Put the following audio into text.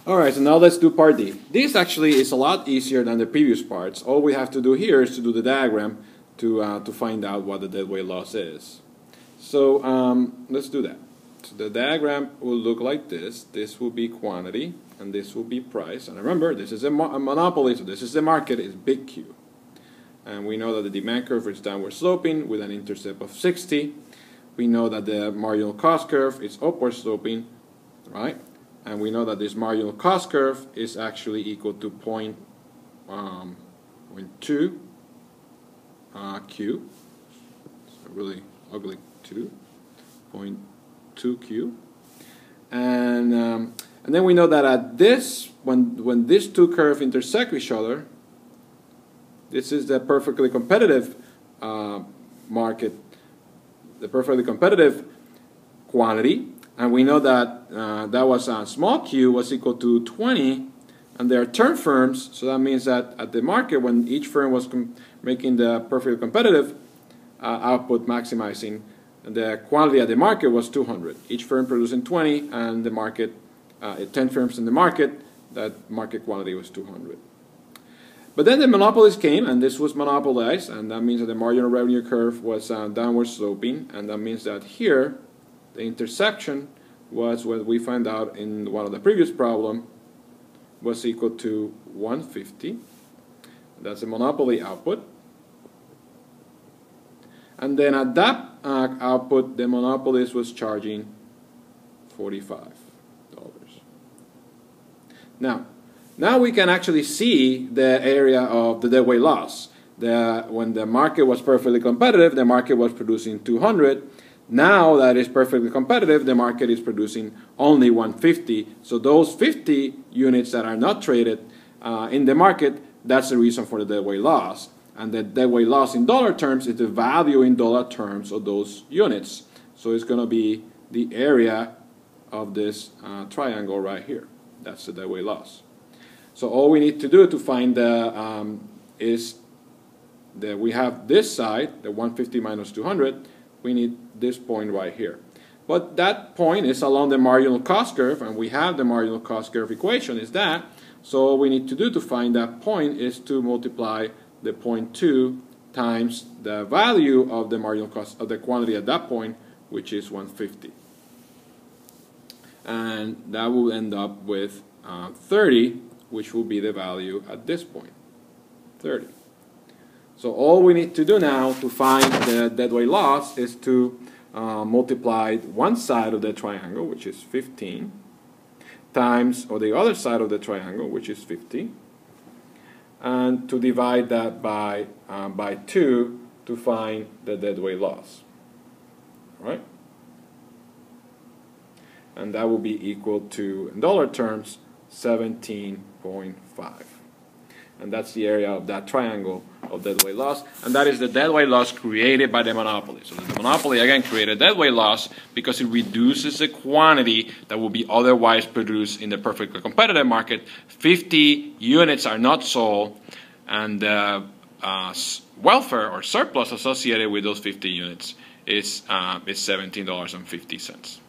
Alright, so now let's do part D. This actually is a lot easier than the previous parts. All we have to do here is to do the diagram to find out what the deadweight loss is. So let's do that. So the diagram will look like this. This will be quantity, and this will be price. And remember, this is a monopoly, so this is the market, it's big Q. And we know that the demand curve is downward sloping with an intercept of 60. We know that the marginal cost curve is upward sloping, right? And we know that this marginal cost curve is actually equal to 0.2 Q. It's a really ugly 0.2 Q. And then we know that at this, when these two curves intersect each other, this is the perfectly competitive market, the perfectly competitive quantity. And we know that that was small q was equal to 20, and they are term firms, so that means that at the market, when each firm was making the perfectly competitive output maximizing, the quantity at the market was 200. Each firm producing 20, and the market, 10 firms in the market, that market quantity was 200. But then the monopolies came, and this was monopolized, and that means that the marginal revenue curve was downward sloping, and that means that here, the intersection was what we found out in one of the previous problem was equal to 150. That's a monopoly output. And then at that output, the monopolist was charging $45. Now we can actually see the area of the deadweight loss. When the market was perfectly competitive, the market was producing 200. Now that it's perfectly competitive, the market is producing only 150. So those 50 units that are not traded in the market, that's the reason for the deadweight loss. And the deadweight loss in dollar terms is the value in dollar terms of those units. So it's going to be the area of this triangle right here. That's the deadweight loss. So all we need to do to find the is that we have this side, the 150 minus 200. We need this point right here. But that point is along the marginal cost curve, and we have the marginal cost curve equation is that. So all we need to do to find that point is to multiply the 0.2 times the value of the marginal cost of the quantity at that point, which is 150. And that will end up with 30, which will be the value at this point, 30. So all we need to do now to find the deadweight loss is to multiply one side of the triangle, which is 15, times, or the other side of the triangle, which is 50, and to divide that by 2 to find the deadweight loss. All right? And that will be equal to, in dollar terms, 17.5. And that's the area of that triangle of deadweight loss, and that is the deadweight loss created by the monopoly. So the monopoly again created deadweight loss because it reduces the quantity that will be otherwise produced in the perfectly competitive market. 50 units are not sold, and the welfare or surplus associated with those 50 units is $17.50.